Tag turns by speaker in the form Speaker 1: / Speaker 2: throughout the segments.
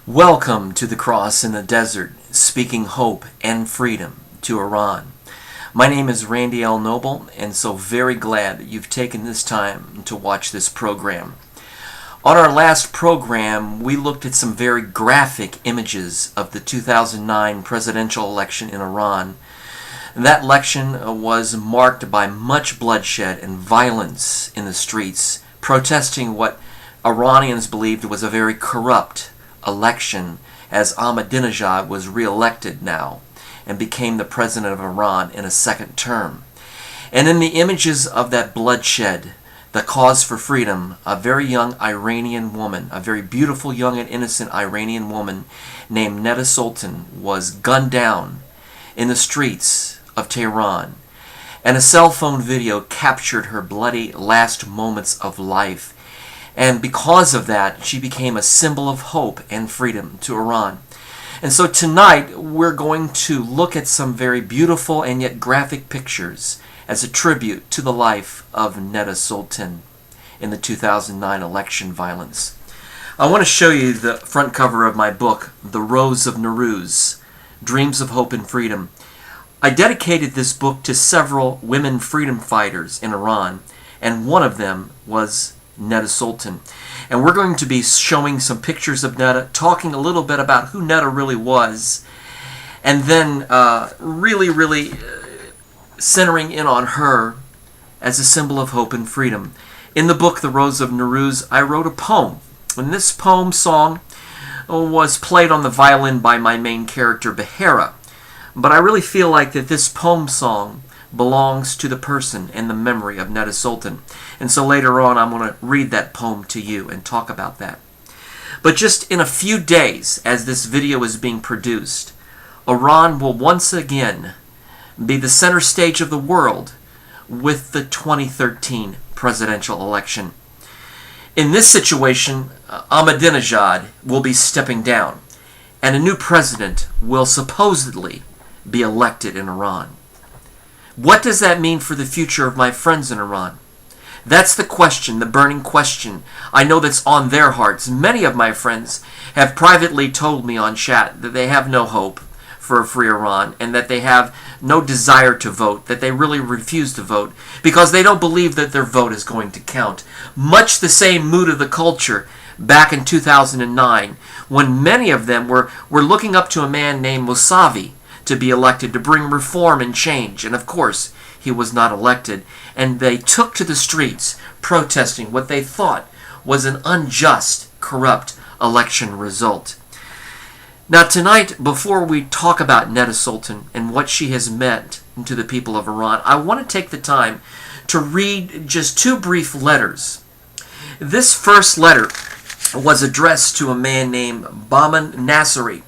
Speaker 1: Welcome to the cross in the desert, speaking hope and freedom to Iran. My name is Randy L. Noble, and so very glad that you've taken this time to watch this program. On our last program, we looked at some very graphic images of the 2009 presidential election in Iran. That election was marked by much bloodshed and violence in the streets, protesting what Iranians believed was a very corrupt election, as Ahmadinejad was re-elected now and became the president of Iran in a second term. And in the images of that bloodshed, the cause for freedom, a very young Iranian woman, a very beautiful young and innocent Iranian woman named Neda Soltan, was gunned down in the streets of Tehran. And a cell phone video captured her bloody last moments of life. And because of that, she became a symbol of hope and freedom to Iran. And so tonight, we're going to look at some very beautiful and yet graphic pictures as a tribute to the life of Neda Soltan in the 2009 election violence. I want to show you the front cover of my book, The Rose of Nowruz, Dreams of Hope and Freedom. I dedicated this book to several women freedom fighters in Iran, and one of them was Neda Soltan. And we're going to be showing some pictures of Neda, talking a little bit about who Neda really was, and then really centering in on her as a symbol of hope and freedom. In the book, The Rose of Nowruz, I wrote a poem. And this poem song was played on the violin by my main character, Behera. But I really feel like that this poem song belongs to the person and the memory of Neda Soltan. And so later on, I'm going to read that poem to you and talk about that. But just in a few days, as this video is being produced, Iran will once again be the center stage of the world with the 2013 presidential election. In this situation, Ahmadinejad will be stepping down, and a new president will supposedly be elected in Iran. What does that mean for the future of my friends in Iran? That's the question, the burning question. I know that's on their hearts. Many of my friends have privately told me on chat that they have no hope for a free Iran and that they have no desire to vote, that they really refuse to vote because they don't believe that their vote is going to count. Much the same mood of the culture back in 2009 when many of them were looking up to a man named Mousavi to be elected, to bring reform and change. And of course, he was not elected. And they took to the streets protesting what they thought was an unjust, corrupt election result. Now tonight, before we talk about Neda Soltan and what she has meant to the people of Iran, I want to take the time to read just two brief letters. This first letter was addressed to a man named Bahman Nasseri.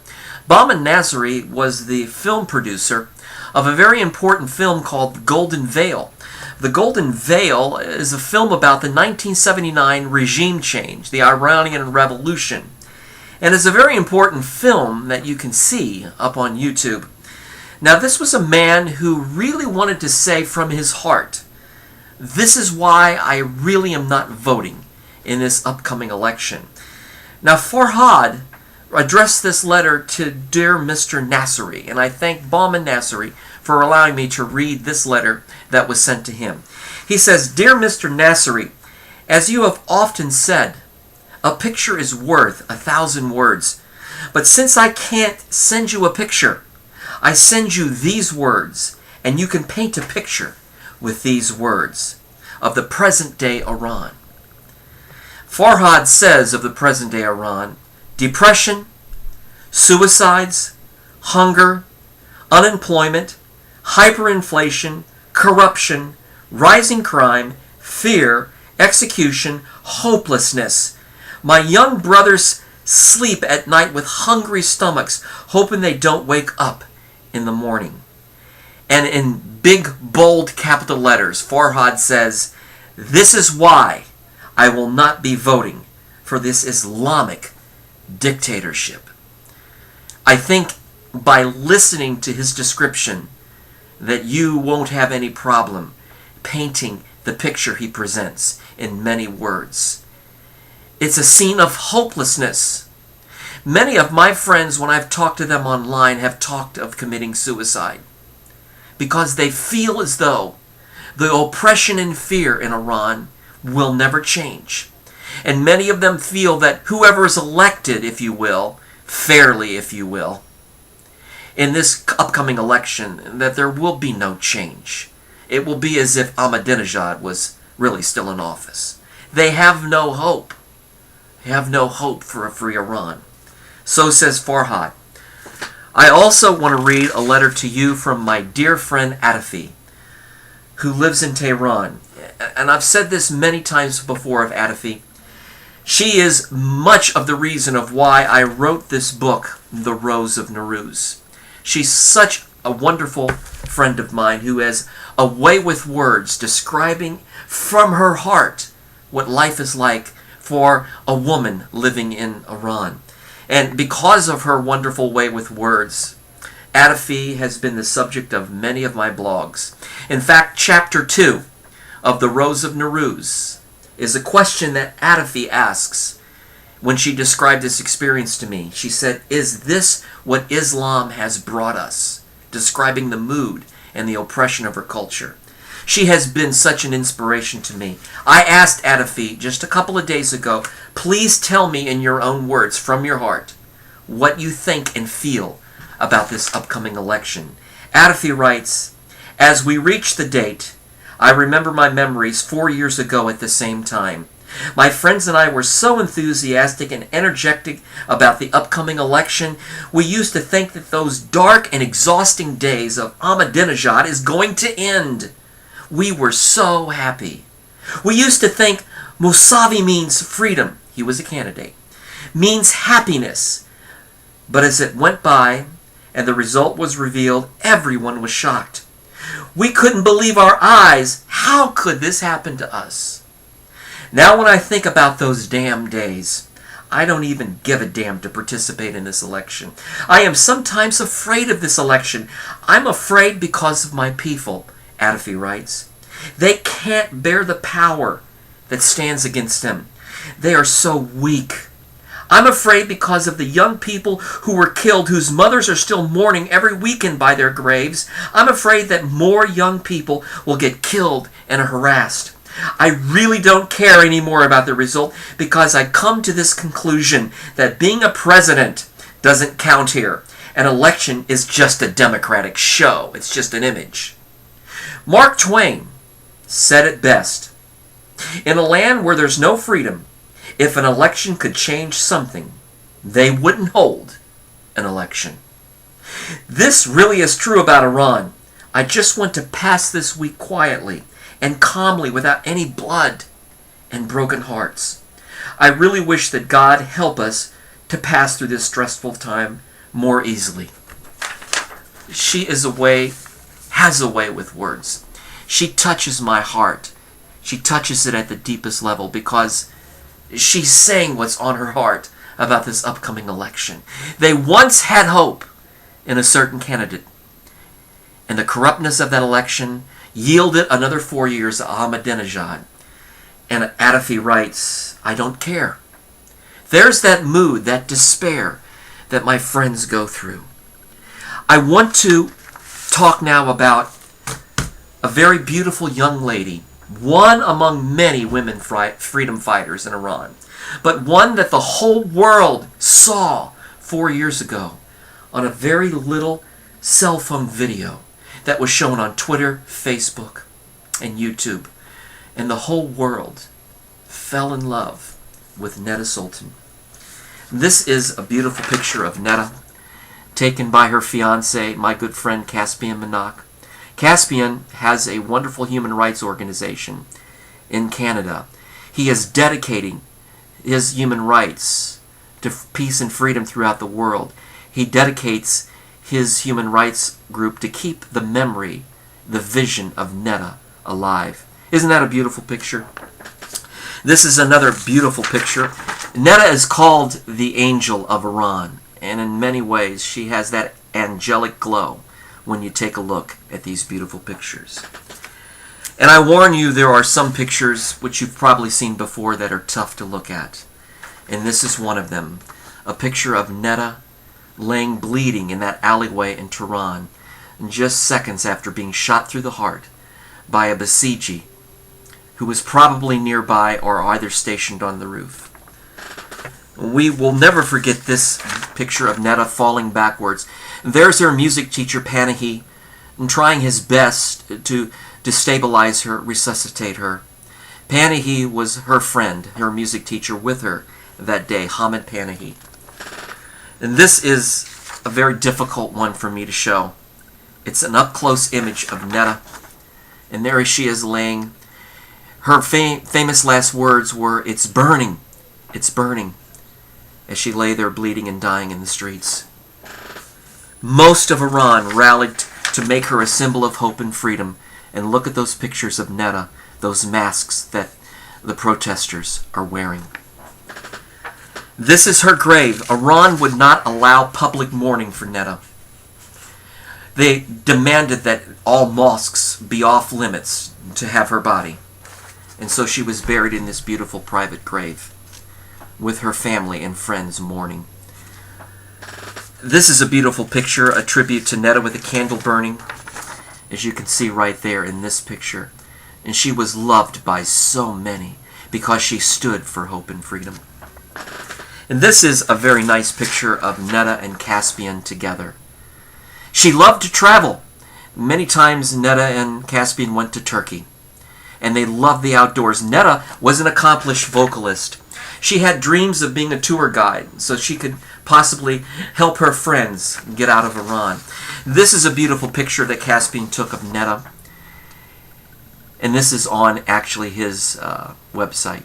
Speaker 1: Bahman Nasseri was the film producer of a very important film called The Golden Veil. The Golden Veil is a film about the 1979 regime change, the Iranian Revolution, and is a very important film that you can see up on YouTube. Now, this was a man who really wanted to say from his heart, this is why I really am not voting in this upcoming election. Now, Farhad addressed this letter to Dear Mr. Nasseri, and I thank Bahman Nasseri for allowing me to read this letter that was sent to him. He says, Dear Mr. Nasseri, as you have often said, a picture is worth 1,000 words. But since I can't send you a picture, I send you these words, and you can paint a picture with these words of the present-day Iran. Farhad says of the present-day Iran, depression, suicides, hunger, unemployment, hyperinflation, corruption, rising crime, fear, execution, hopelessness. My young brothers sleep at night with hungry stomachs, hoping they don't wake up in the morning. And in big, bold capital letters, Farhad says, this is why I will not be voting for this Islamic dictatorship. I think by listening to his description that you won't have any problem painting the picture he presents in many words. It's a scene of hopelessness Many of my friends, when I've talked to them online, have talked of committing suicide because they feel as though the oppression and fear in Iran will never change. And many of them feel that whoever is elected, if you will, fairly, if you will, in this upcoming election, that there will be no change. It will be as if Ahmadinejad was really still in office. They have no hope. They have no hope for a free Iran. So says Farhad. I also want to read a letter to you from my dear friend Atafi, who lives in Tehran. And I've said this many times before of Atafi. She is much of the reason of why I wrote this book, The Rose of Nowruz. She's such a wonderful friend of mine who has a way with words describing from her heart what life is like for a woman living in Iran. And because of her wonderful way with words, Atafi has been the subject of many of my blogs. In fact, chapter 2 of The Rose of Nowruz is a question that Atafi asks when she described this experience to me. She said, "Is this what Islam has brought us?" Describing the mood and the oppression of her culture. She has been such an inspiration to me. I asked Atafi just a couple of days ago, please tell me in your own words, from your heart, what you think and feel about this upcoming election. Atafi writes, "As we reach the date, I remember my memories 4 years ago at the same time. My friends and I were so enthusiastic and energetic about the upcoming election. We used to think that those dark and exhausting days of Ahmadinejad is going to end. We were so happy. We used to think Mousavi means freedom," he was a candidate, "means happiness." But as it went by and the result was revealed, everyone was shocked. We couldn't believe our eyes. How could this happen to us? Now when I think about those damn days, I don't even give a damn to participate in this election. I am sometimes afraid of this election. I'm afraid because of my people, Atafi writes. They can't bear the power that stands against them. They are so weak. I'm afraid because of the young people who were killed, whose mothers are still mourning every weekend by their graves. I'm afraid that more young people will get killed and harassed. I really don't care anymore about the result because I come to this conclusion that being a president doesn't count here. An election is just a democratic show. It's just an image. Mark Twain said it best. In a land where there's no freedom, if an election could change something, they wouldn't hold an election. This really is true about Iran. I just want to pass this week quietly and calmly without any blood and broken hearts. I really wish that God help us to pass through this stressful time more easily. She has a way with words. She touches my heart. She touches it at the deepest level because she's saying what's on her heart about this upcoming election. They once had hope in a certain candidate, and the corruptness of that election yielded another 4 years of Ahmadinejad. And Atafi writes, I don't care. There's that mood, that despair that my friends go through. I want to talk now about a very beautiful young lady, one among many women freedom fighters in Iran, but one that the whole world saw 4 years ago on a very little cell phone video that was shown on Twitter, Facebook, and YouTube. And the whole world fell in love with Neda Soltan. This is a beautiful picture of Neda, taken by her fiancé, my good friend Caspian Manak. Caspian has a wonderful human rights organization in Canada. He is dedicating his human rights to peace and freedom throughout the world. He dedicates his human rights group to keep the memory, the vision of Neda alive. Isn't that a beautiful picture? This is another beautiful picture. Neda is called the Angel of Iran, and in many ways she has that angelic glow when you take a look at these beautiful pictures. And I warn you, there are some pictures which you've probably seen before that are tough to look at. And this is one of them. a picture of Neda laying bleeding in that alleyway in Tehran, just seconds after being shot through the heart by a Basiji who was probably nearby or either stationed on the roof. We will never forget this picture of Neda falling backwards. There's her music teacher, Panahi, trying his best to destabilize her, resuscitate her. Panahi was her friend, her music teacher with her that day, Hamid Panahi. And this is a very difficult one for me to show. It's an up-close image of Neda. And there she is laying. Her famous last words were, "It's burning, it's burning," as she lay there bleeding and dying in the streets. Most of Iran rallied to make her a symbol of hope and freedom. And look at those pictures of Neda, those masks that the protesters are wearing. This is her grave. Iran would not allow public mourning for Neda. They demanded that all mosques be off limits to have her body. And so she was buried in this beautiful private grave with her family and friends mourning. This is a beautiful picture, a tribute to Neda with a candle burning, as you can see right there in this picture. And she was loved by so many because she stood for hope and freedom. And this is a very nice picture of Neda and Caspian together. She loved to travel. Many times Neda and Caspian went to Turkey. And they loved the outdoors. Neda was an accomplished vocalist. She had dreams of being a tour guide so she could possibly help her friends get out of Iran. This is a beautiful picture that Caspian took of Neda. And this is on actually his website.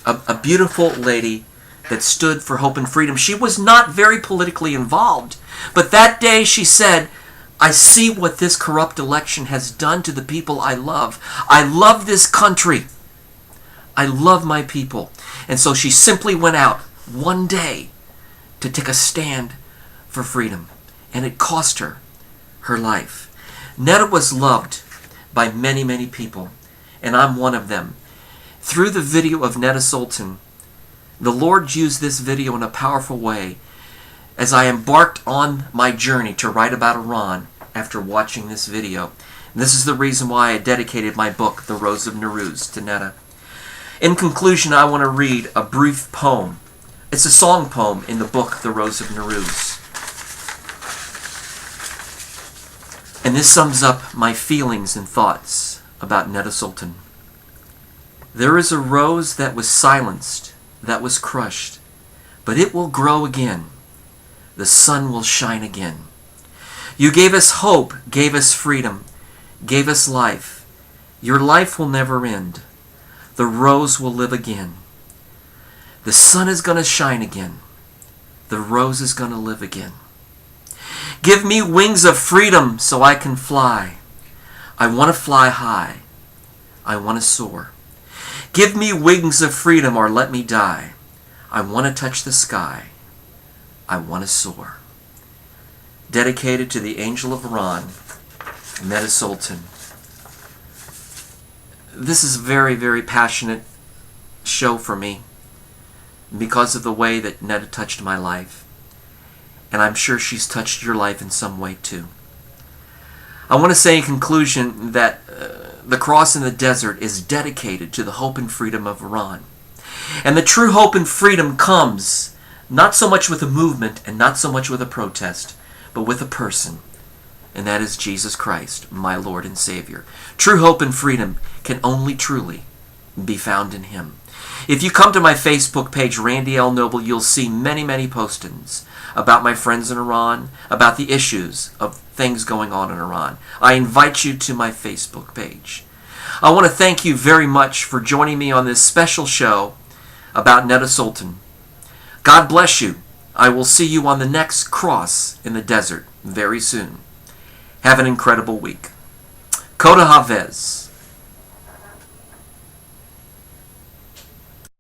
Speaker 1: A beautiful lady that stood for hope and freedom. She was not very politically involved. But that day she said, "I see what this corrupt election has done to the people I love. I love this country. I love my people." And so she simply went out one day to take a stand for freedom. And it cost her her life. Neda was loved by many, many people. And I'm one of them. Through the video of Neda Soltan, the Lord used this video in a powerful way as I embarked on my journey to write about Iran after watching this video. And this is the reason why I dedicated my book, The Rose of Nowruz, to Neda. In conclusion, I want to read a brief poem. It's a song poem in the book, The Rose of Nowruz. And this sums up my feelings and thoughts about Neda Soltan. There is a rose that was silenced, that was crushed, but it will grow again. The sun will shine again. You gave us hope, gave us freedom, gave us life. Your life will never end. The rose will live again. The sun is going to shine again. The rose is going to live again. Give me wings of freedom so I can fly. I want to fly high. I want to soar. Give me wings of freedom or let me die. I want to touch the sky. I want to soar. Dedicated to the Angel of Iran, Neda Soltan. This is a very, very passionate show for me because of the way that Neda touched my life. And I'm sure she's touched your life in some way too. I want to say in conclusion that the cross in the desert is dedicated to the hope and freedom of Iran. And the true hope and freedom comes not so much with a movement and not so much with a protest, but with a person. And that is Jesus Christ, my Lord and Savior. True hope and freedom can only truly be found in Him. If you come to my Facebook page, Randy L. Noble, you'll see many, many postings about my friends in Iran, about the issues of things going on in Iran. I invite you to my Facebook page. I want to thank you very much for joining me on this special show about Neda Soltan. God bless you. I will see you on the next cross in the desert very soon. Have an incredible week. Koda Havez.